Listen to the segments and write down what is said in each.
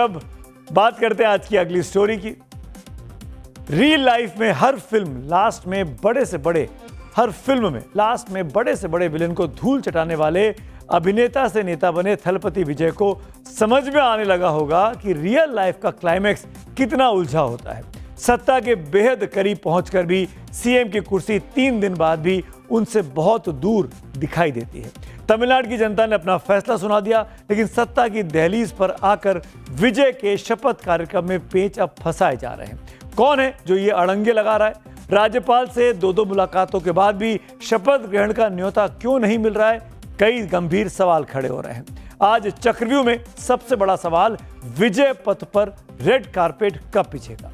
अब बात करते हैं आज की अगली स्टोरी की। रियल लाइफ में हर फिल्म लास्ट में बड़े से बड़े विलेन को धूल चटाने वाले अभिनेता से नेता बने थलपति विजय को समझ में आने लगा होगा कि रियल लाइफ का क्लाइमैक्स कितना उलझा होता है। सत्ता के बेहद करीब पहुंचकर भी सीएम की कुर्सी 3 दिन बाद भी उनसे बहुत दूर दिखाई देती है। तमिलनाडु की जनता ने अपना फैसला सुना दिया, लेकिन सत्ता की दहलीज पर आकर विजय के शपथ कार्यक्रम में पेंच अब फंसाए जा रहे हैं। कौन है जो ये अड़ंगे लगा रहा है? राज्यपाल से 2 मुलाकातों के बाद भी शपथ ग्रहण का न्योता क्यों नहीं मिल रहा है? कई गंभीर सवाल खड़े हो रहे हैं। आज चक्रव्यूह में सबसे बड़ा सवाल, विजय पथ पर रेड कारपेट कब बिछेगा?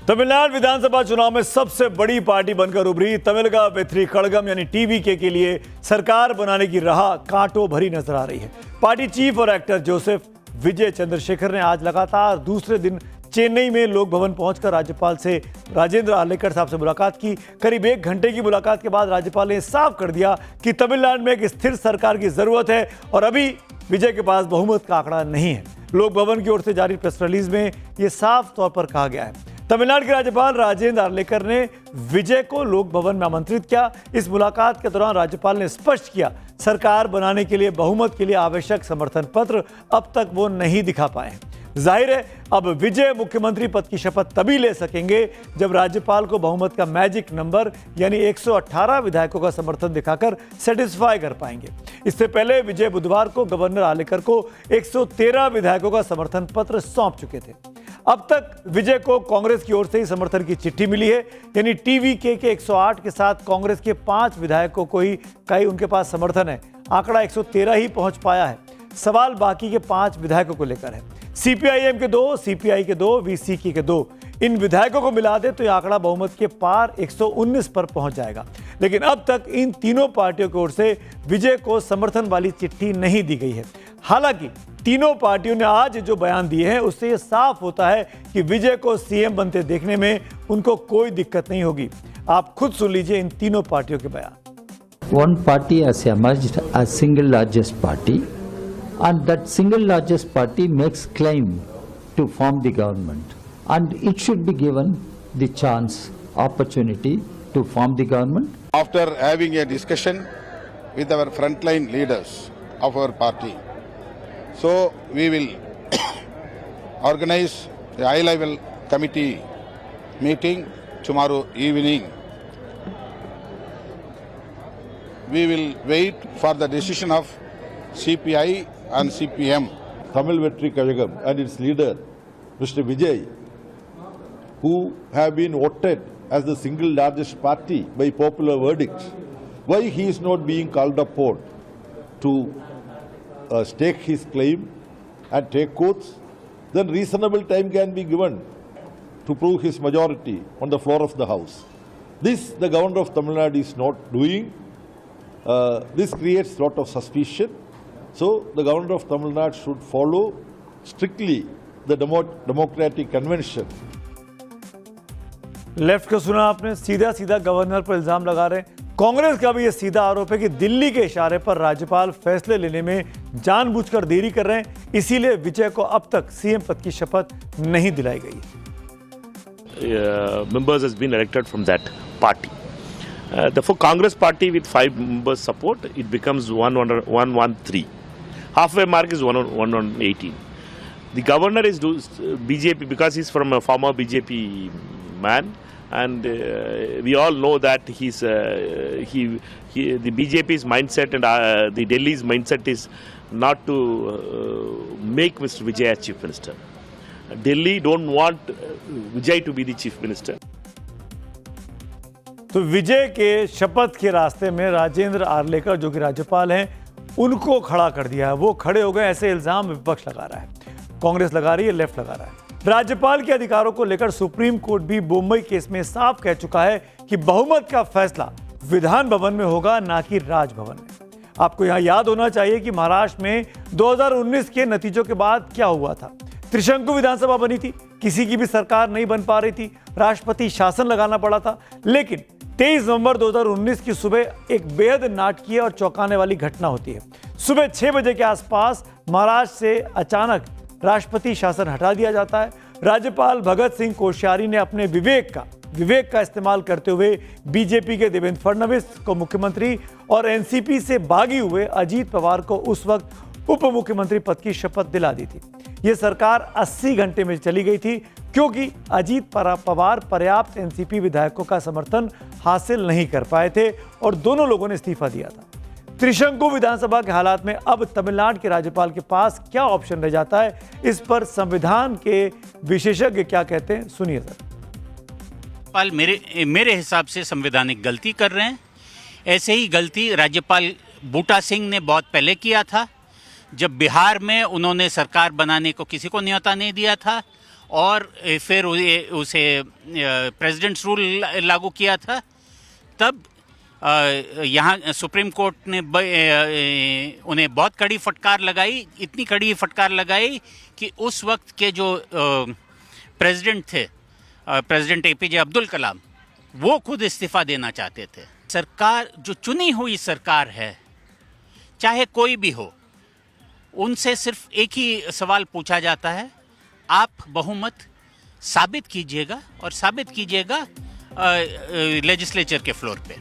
तमिलनाडु विधानसभा चुनाव में सबसे बड़ी पार्टी बनकर उभरी तमिलगा वेत्री कड़गम यानी टीवीके के लिए सरकार बनाने की राह कांटों भरी नजर आ रही है। पार्टी चीफ और एक्टर जोसेफ विजय चंद्रशेखर ने आज लगातार दूसरे दिन चेन्नई में लोक भवन पहुंचकर राज्यपाल से राजेंद्र आर्लेकर साहब से मुलाकात की। करीब 1 घंटे की मुलाकात के बाद राज्यपाल ने साफ कर दिया कि तमिलनाडु में एक स्थिर सरकार की जरूरत है और अभी विजय के पास बहुमत का आंकड़ा नहीं है। लोक भवन की ओर से जारी प्रेस रिलीज में यह साफ तौर पर कहा गया है। तमिलनाडु के राज्यपाल राजेंद्र आर्लेकर ने विजय को लोक भवन में आमंत्रित किया। इस मुलाकात के दौरान राज्यपाल ने स्पष्ट किया, सरकार बनाने के लिए बहुमत के लिए आवश्यक समर्थन पत्र अब तक वो नहीं दिखा पाए हैं। जाहिर है अब विजय मुख्यमंत्री पद की शपथ तभी ले सकेंगे जब राज्यपाल को बहुमत का मैजिक नंबर यानी 118 विधायकों का समर्थन दिखाकर सेटिस्फाई कर पाएंगे। इससे पहले विजय बुधवार को गवर्नर आर्लेकर को 113 विधायकों का समर्थन पत्र सौंप चुके थे। अब तक विजय को कांग्रेस की ओर से ही समर्थन की चिट्ठी मिली है, यानी टीवीके के 108 के साथ कांग्रेस के 5 विधायकों को ही उनके पास समर्थन है। आंकड़ा 113 ही पहुंच पाया है। सवाल बाकी के 5 विधायकों को लेकर है। सीपीआईएम के 2, सीपीआई के 2, वीसीके के 2, इन विधायकों को मिला दे तो यह आंकड़ा बहुमत के पार 119 पर पहुंच जाएगा। लेकिन अब तक इन तीनों पार्टियों की ओर से विजय को समर्थन वाली चिट्ठी नहीं दी गई है। हालांकि तीनों पार्टियों ने आज जो बयान दिए हैं उससे यह साफ होता है कि विजय को सीएम बनते देखने में उनको कोई दिक्कत नहीं होगी। आप खुद सुन लीजिए इन तीनों पार्टियों के बयान। One party has emerged as single largest party, and that single largest party makes claim to form the government, and it should be given the chance, opportunity to form the government. After having a discussion with our frontline leaders of our party, so we will organize a high-level committee meeting tomorrow evening. We will wait for the decision of CPI and CPM. Tamil Vetri Kazhagam and its leader, Mr. Vijay, who have been voted as the single largest party by popular verdict, why he is not being called upon to stake his claim and take oaths? Then reasonable time can be given to prove his majority on the floor of the House. This the governor of Tamil Nadu is not doing. This creates a lot of suspicion. So the governor of Tamil Nadu should follow strictly the democratic convention. Left को सुना आपने, सीधा सीधा governor पर इल्जाम लगा रहे हैं। कांग्रेस का भी यह सीधा आरोप है कि दिल्ली के इशारे पर राज्यपाल फैसले लेने में जानबूझकर देरी कर रहे हैं, इसीलिए विजय को अब तक सीएम पद की शपथ नहीं दिलाई गई। Members has been elected from that party. For Congress party with 5 members support, it becomes 113. Halfway mark is 118. The governor is BJP because he's from a former BJP man, and we all know that the BJP's mindset and the Delhi's mindset is not to make Mr. Vijay as chief minister. Delhi don't want Vijay to be the chief minister. तो विजय के शपथ के रास्ते में राजेंद्र आर्लेकर जो कि राज्यपाल हैं उनको खड़ा कर दिया है। वो खड़े हो गए, ऐसे इल्जाम विपक्ष लगा रहा है, कांग्रेस लगा रही है, लेफ्ट लगा रहा है। राज्यपाल के अधिकारों को लेकर सुप्रीम कोर्ट भी मुंबई केस में साफ कह चुका है कि बहुमत का फैसला विधान भवन में होगा, ना कि राजभवन में। आपको यहां याद होना चाहिए कि महाराष्ट्र में 2019 के नतीजों के बाद क्या हुआ था। त्रिशंकु विधानसभा बनी थी, किसी की भी सरकार नहीं बन पा रही थी, राष्ट्रपति शासन लगाना पड़ा था। लेकिन 23 नवंबर 2019 की सुबह एक बेहद नाटकीय और चौंकाने वाली घटना होती है। सुबह 6 बजे के आसपास महाराष्ट्र से अचानक राष्ट्रपति शासन हटा दिया जाता है। राज्यपाल भगत सिंह कोश्यारी ने अपने विवेक का इस्तेमाल करते हुए बीजेपी के देवेंद्र फडणवीस को मुख्यमंत्री और एनसीपी से बागी हुए अजीत पवार को उस वक्त उप मुख्यमंत्री पद की शपथ दिला दी थी। यह सरकार 80 घंटे में चली गई थी क्योंकि अजीत पवार पर्याप्त एनसीपी विधायकों का समर्थन हासिल नहीं कर पाए थे और दोनों लोगों ने इस्तीफा दिया था। त्रिशंकु विधानसभा के हालात में अब तमिलनाडु के राज्यपाल के पास क्या ऑप्शन रह जाता है, इस पर संविधान के विशेषज्ञ क्या कहते हैं, सुनिए सर। राज्यपाल मेरे हिसाब से संवैधानिक गलती कर रहे हैं। ऐसे ही गलती राज्यपाल बूटा सिंह ने बहुत पहले किया था, जब बिहार में उन्होंने सरकार बनाने को किसी को न्योता नहीं दिया था और फिर उसे प्रेसिडेंट्स रूल लागू किया था। तब यहाँ सुप्रीम कोर्ट ने उन्हें बहुत कड़ी फटकार लगाई, इतनी कड़ी फटकार लगाई कि उस वक्त के जो प्रेसिडेंट थे, प्रेसिडेंट एपीजे अब्दुल कलाम, वो खुद इस्तीफा देना चाहते थे। सरकार जो चुनी हुई सरकार है, चाहे कोई भी हो, उनसे सिर्फ एक ही सवाल पूछा जाता है, आप बहुमत साबित कीजिएगा और साबित कीजिएगा लेजिस्लेचर के फ्लोर पे।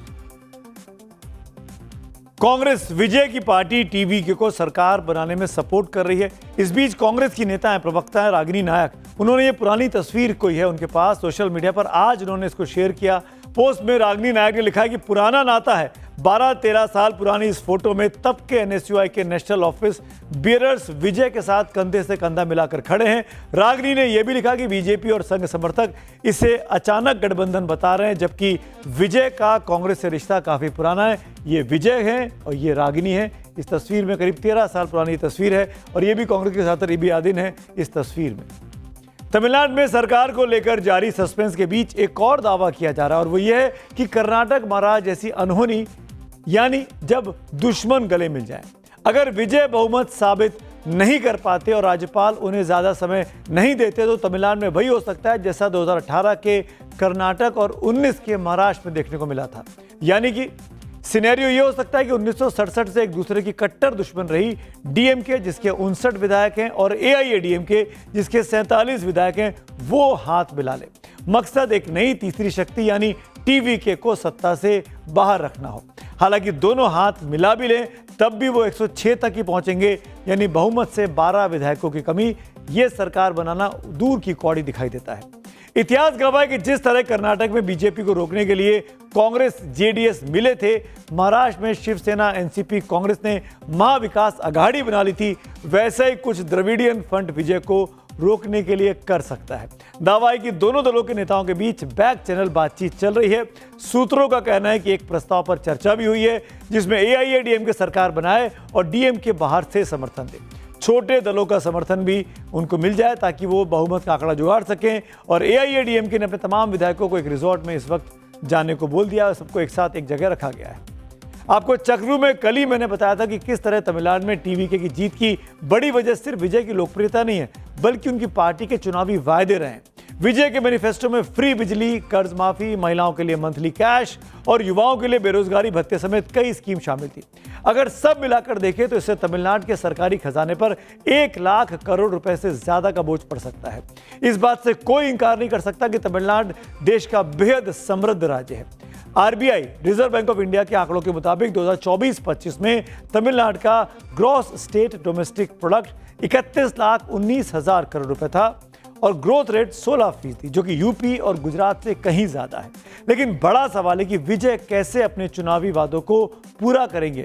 कांग्रेस विजय की पार्टी टीवीके को सरकार बनाने में सपोर्ट कर रही है। इस बीच कांग्रेस की नेता है, प्रवक्ता है रागिनी नायक, उन्होंने ये पुरानी तस्वीर कोई है उनके पास सोशल मीडिया पर, आज उन्होंने इसको शेयर किया। पोस्ट में रागिनी नायक ने लिखा है कि पुराना नाता है, 12-13 साल पुरानी इस फोटो में तब के एनएसयूआई के नेशनल ऑफिस बियरर्स विजय के साथ कंधे से कंधा मिलाकर खड़े हैं। रागिनी ने यह भी लिखा कि बीजेपी और संघ समर्थक इसे अचानक गठबंधन बता रहे हैं, जबकि विजय का कांग्रेस से रिश्ता काफी पुराना है। ये विजय है और ये रागिनी है। इस तस्वीर में करीब 13 साल पुरानी तस्वीर है और ये भी कांग्रेस के साथ रबी आदिन है इस तस्वीर में। तमिलनाडु में सरकार को लेकर जारी सस्पेंस के बीच एक और दावा किया जा रहा है और वो ये है कि कर्नाटक महाराज जैसी अनहोनी, यानी जब दुश्मन गले मिल जाए, अगर विजय बहुमत साबित नहीं कर पाते और राज्यपाल उन्हें ज्यादा समय नहीं देते तो तमिलनाडु में वही हो सकता है जैसा 2018 के कर्नाटक और 19 के महाराष्ट्र में देखने को मिला था। यानी कि सिनेरियो ये हो सकता है कि 1967 से एक दूसरे की कट्टर दुश्मन रही डीएमके, जिसके 59 विधायक हैं, और एआईएडीएमके, जिसके 47 विधायक हैं, वो हाथ मिला ले। मकसद एक नई तीसरी शक्ति यानी टीवीके को सत्ता से बाहर रखना हो। हालांकि दोनों हाथ मिला भी लें तब भी वो 106 तक ही पहुंचेंगे, यानी बहुमत से 12 विधायकों की कमी। ये सरकार बनाना दूर की कौड़ी दिखाई देता है। इतिहास गवाह है कि जिस तरह कर्नाटक में बीजेपी को रोकने के लिए कांग्रेस जेडीएस मिले थे, महाराष्ट्र में शिवसेना एनसीपी कांग्रेस ने महाविकास अघाड़ी बना ली थी, वैसे ही कुछ द्रविडियन फ्रंट विजय को रोकने के लिए कर सकता है। दावा है कि दोनों दलों के नेताओं के बीच बैक चैनल बातचीत चल रही है। सूत्रों का कहना है कि एक प्रस्ताव पर चर्चा भी हुई है जिसमें एआईएडीएमके सरकार बनाए और डीएमके बाहर से समर्थन दे। छोटे दलों का समर्थन भी उनको मिल जाए ताकि वो बहुमत का आंकड़ा जुगाड़ सकें। और एआईएडीएमके ने अपने तमाम विधायकों को एक रिजॉर्ट में इस वक्त जाने को बोल दिया, सबको एक साथ एक जगह रखा गया है। आपको चक्रू में कल ही मैंने बताया था कि किस तरह तमिलनाडु में टीवीके की जीत की बड़ी वजह सिर्फ विजय की लोकप्रियता नहीं है, बल्कि उनकी पार्टी के चुनावी वायदे रहे। विजय के मैनिफेस्टो में फ्री बिजली, कर्ज माफी, महिलाओं के लिए मंथली कैश और युवाओं के लिए बेरोजगारी भत्ते समेत कई स्कीम शामिल थी। अगर सब मिलाकर देखें तो इससे तमिलनाडु के सरकारी खजाने पर 1 लाख करोड़ रुपए से ज्यादा का बोझ पड़ सकता है। इस बात से कोई इंकार नहीं कर सकता कि तमिलनाडु देश का बेहद समृद्ध राज्य है। RBI, reserve bank of India के आंकड़ों के मुताबिक 2024-25 में तमिलनाडु का gross state domestic product 31,19,000 crore रुपए था और ग्रोथ रेट 16%, जो कि यूपी और गुजरात से कहीं ज्यादा है। लेकिन बड़ा सवाल है कि विजय कैसे अपने चुनावी वादों को पूरा करेंगे,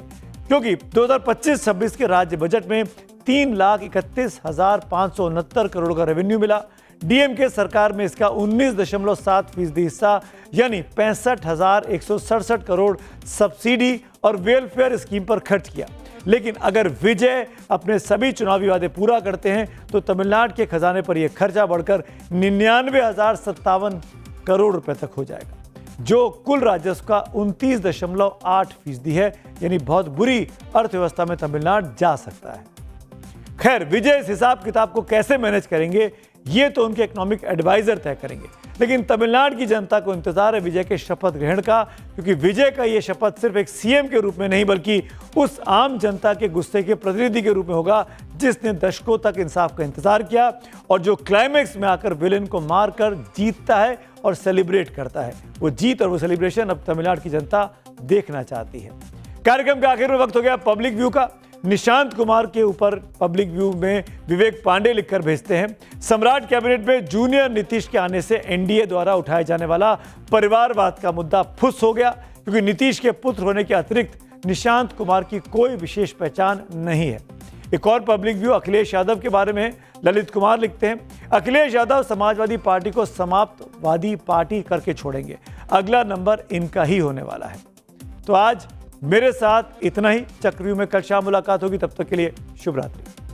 क्योंकि 2025-26 के राज्य बजट में 3,31,569 करोड़ का रेवेन्यू मिला। डीएमके सरकार में इसका 19.7% हिस्सा यानी 65,167 करोड़ सब्सिडी और वेलफेयर स्कीम पर खर्च किया। लेकिन अगर विजय अपने सभी चुनावी वादे पूरा करते हैं तो तमिलनाडु के खजाने पर यह खर्चा बढ़कर 99,057 करोड़ रुपए तक हो जाएगा, जो कुल राजस्व का 29.8% है। यानी बहुत बुरी अर्थव्यवस्था में तमिलनाडु जा सकता है। खैर, विजय इस हिसाब किताब को कैसे मैनेज करेंगे ये तो उनके इकोनॉमिक एडवाइजर तय करेंगे। लेकिन तमिलनाडु की जनता को इंतजार है विजय के शपथ ग्रहण का, क्योंकि विजय का ये शपथ सिर्फ एक सीएम के रूप में नहीं बल्कि उस आम जनता के गुस्से के प्रतिनिधि के रूप में होगा जिसने दशकों तक इंसाफ का इंतजार किया और जो क्लाइमैक्स में आकर विलेन को मारकर जीतता है और सेलिब्रेट करता है। वो जीत और वो सेलिब्रेशन अब तमिलनाडु की जनता देखना चाहती है। कार्यक्रम के आखिर में वक्त हो गया पब्लिक व्यू का। निशांत कुमार के ऊपर पब्लिक व्यू में विवेक पांडे लिखकर भेजते हैं, सम्राट कैबिनेट में जूनियर नीतीश के आने से एनडीए द्वारा उठाए जाने वाला परिवारवाद का मुद्दा फुस हो गया, क्योंकि नीतीश के पुत्र होने के अतिरिक्त निशांत कुमार की कोई विशेष पहचान नहीं है। एक और पब्लिक व्यू अखिलेश यादव के बारे में ललित कुमार लिखते हैं, अखिलेश यादव समाजवादी पार्टी को समाप्तवादी पार्टी करके छोड़ेंगे, अगला नंबर इनका ही होने वाला है। तो आज मेरे साथ इतना ही। चक्रव्यूह में कल शाम मुलाकात होगी, तब तक के लिए शुभ रात्रि।